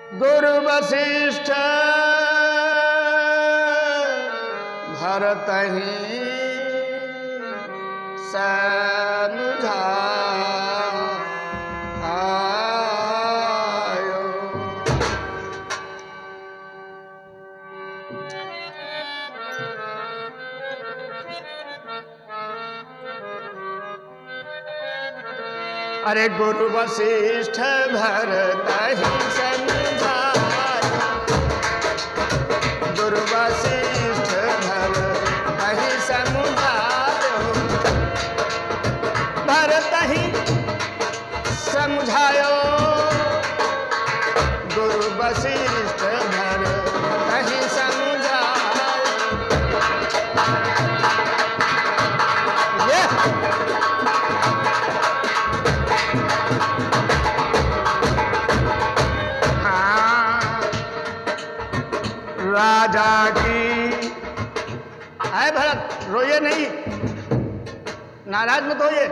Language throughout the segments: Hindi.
गुरु वशिष्ठ भरत ही समझायो। अरे गुरु वशिष्ठ भरत ही समझायो, गुरु वशिष्ठ भरत ही समझायो, भरत ही समझायो, गुरु वशिष्ठ भरत ही समझायो। राजा की आए भरत, रोइए नहीं, नाराज मत होइए।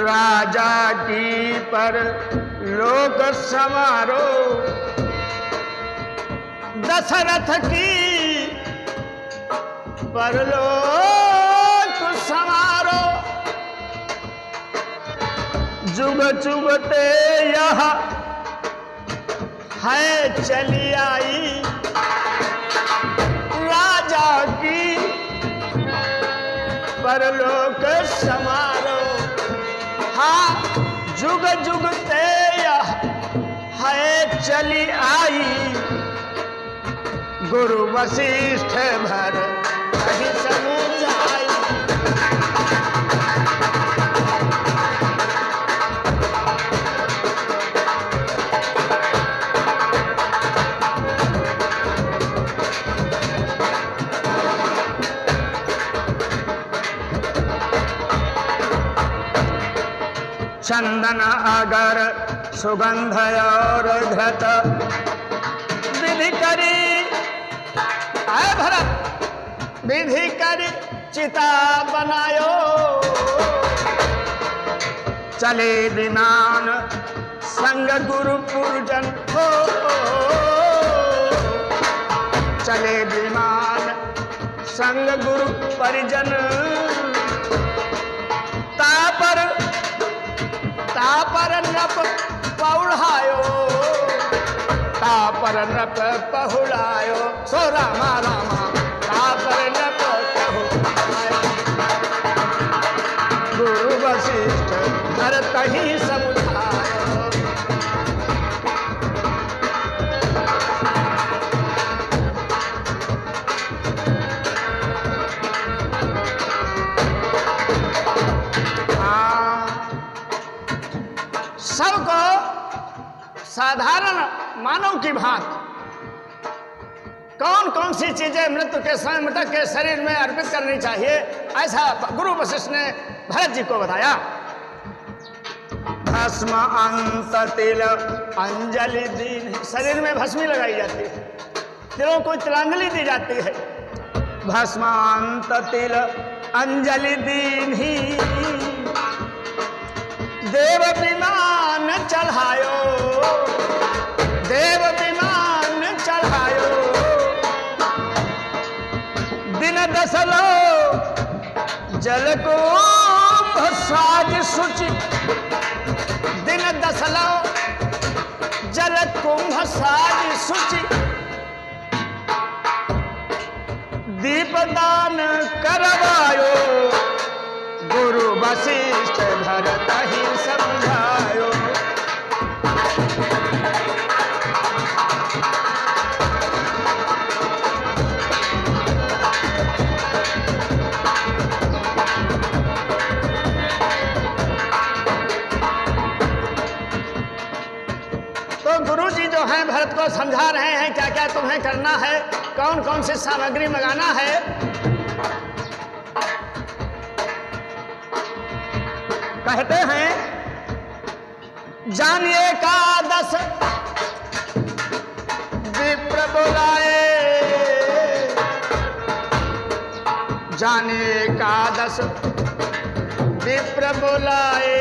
राजा की पर लोक समारो, दशरथ की परलोक समारो, जुग जुगते यह है चली आई, राजा की परलोक समारो। हाँ जुग जुगते यह है चली आई, गुरु वशिष्ठ भरत ही समझाई। चंदन अगर सुगंध और घृत विधि करी, आए भरत विधि करी चिता बनायो, चले विमान संग गुरु पूजन हो, चले विमान संग गुरु परिजन, तापर नप पहुड़ायो, तापर नप पहुड़ायो, सो रामा रामा तापर नप पहुड़ायो, गुरु वशिष्ठ भरत ही समझायो। सबको साधारण मानव की भांति कौन कौन सी चीजें मृत्यु के समय मृतक के शरीर में अर्पित करनी चाहिए, ऐसा गुरु वशिष्ठ ने भरत जी को बताया। भस्म अंत तिल अंजलि दीन, शरीर में भस्मी लगाई जाती है, तिलों को तिलांजलि दी जाती है। भस्म अंत तिल अंजलि दीन ही, देव विमान चढ़ायो, देव विमान चढ़ायो, दिन दसलो जल को साज सुचि, दिन दसलो जल कुंभ साज सुचि, दीपदान करवायो, गुरु वशिष्ठ भरत ही समझायो। तो गुरु जी जो हैं भरत को समझा रहे हैं क्या क्या तुम्हें करना है, कौन कौन सी सामग्री मंगाना है। कहते हैं जानिए का 10 विप्र बुलाए, जानिए का 10 विप्र बुलाए,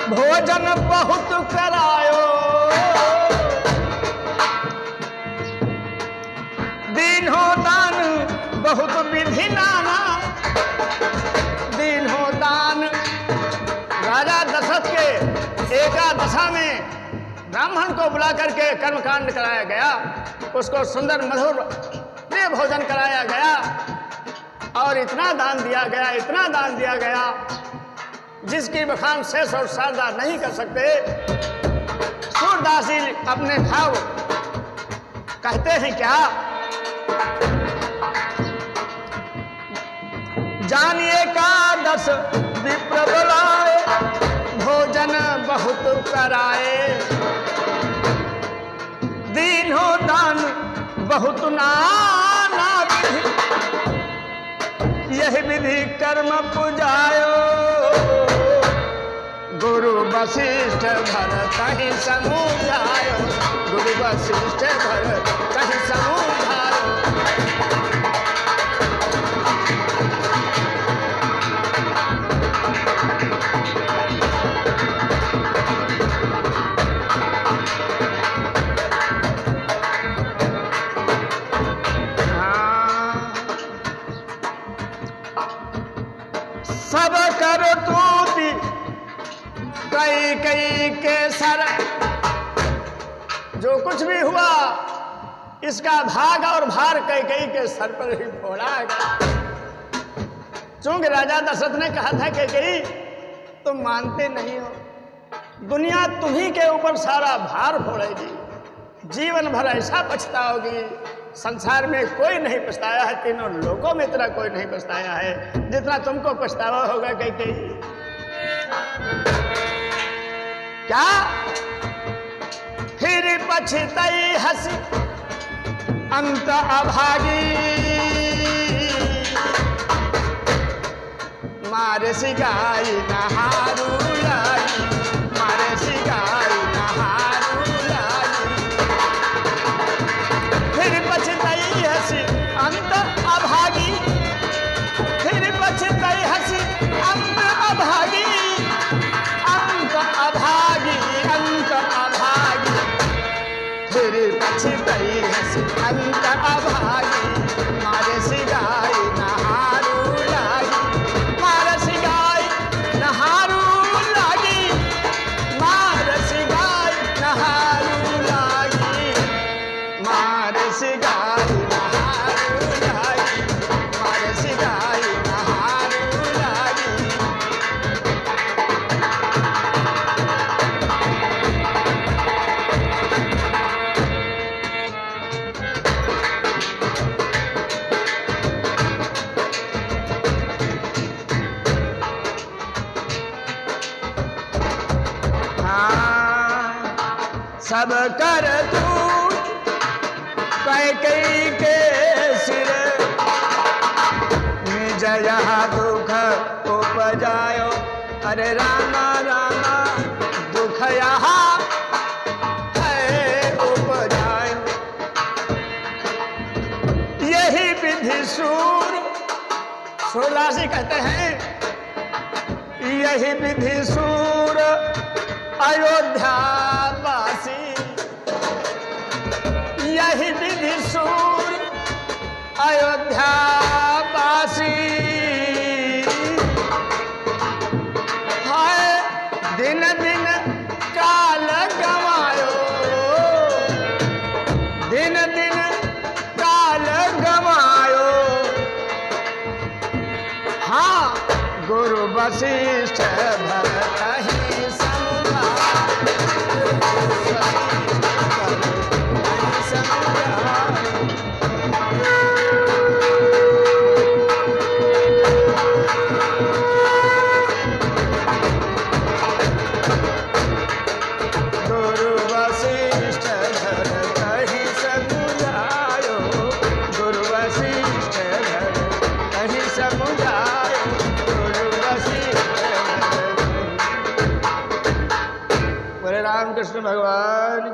भोजन बहु एकादशा में ब्राह्मण को बुला करके कर्मकांड कराया गया, उसको सुंदर मधुर प्रिय भोजन कराया गया और इतना दान दिया गया, इतना दान दिया गया जिसकी बखान शेष और शारदा नहीं कर सकते। सूरदास जी अपने भाव कहते हैं क्या? जानिए एकादश विप्र बुलाए, भोजन बहुत कराए, दीनो दान बहुत नाना विधि, यही विधि कर्म पुजायो, गुरु वशिष्ठ भरत कहीं समुझायो, गुरु वशिष्ठ भरत कहीं समुझायो। सब कर तूती कई कई के सर, जो कुछ भी हुआ इसका भाग और भार कई कई के सर पर ही फोड़ा गया। चूंकि राजा दशरथ ने कहा था कि कई तुम मानते नहीं हो, दुनिया तुम्ही के ऊपर सारा भार फोड़ेगी, जीवन भर ऐसा पछताओगी, संसार में कोई नहीं पछताया है, तीनों लोगों में इतना कोई नहीं पछताया है जितना तुमको पछतावा होगा कई। क्या फिर पछताई हंसी अंत अभागी, मारे सिगाई नहारू लागी, मारे सिगाई नहारू लागी, फिर पछताई हंसी अंत अभागी, फिर पछताई हंसी अंत अभागी, अंत अभागी, अंत अभागी, फिर पछताई हंसी अंत अभागी, मारे सिगाई नहारू लागी, मारे सिगाई नहारू लागी, मारे सिगाई नहारू लागी, मारे सिगाई नहारू लागी, मारे सिगाई नहारू लागी। सब कर तू कई के सिर, निज यहाँ दुख उपजायो, अरे रामा रामा दुख यहाँ है उपजायो, यही विधि सूर सूरदासी कहते हैं, यही विधि सूर अयोध्या वासी, यही विधि सूर अयोध्या वासी, हाय दिन दिन काल गवायो, दिन दिन काल गवायो, हाँ गुरु वशिष्ठ भरत ही समुझायो, गुरु वशिष्ठ भरत ही समुझायो, गुरु वशिष्ठ भरत ही समुझायो, गुरु वशिष्ठ। बोले रामकृष्ण भगवान।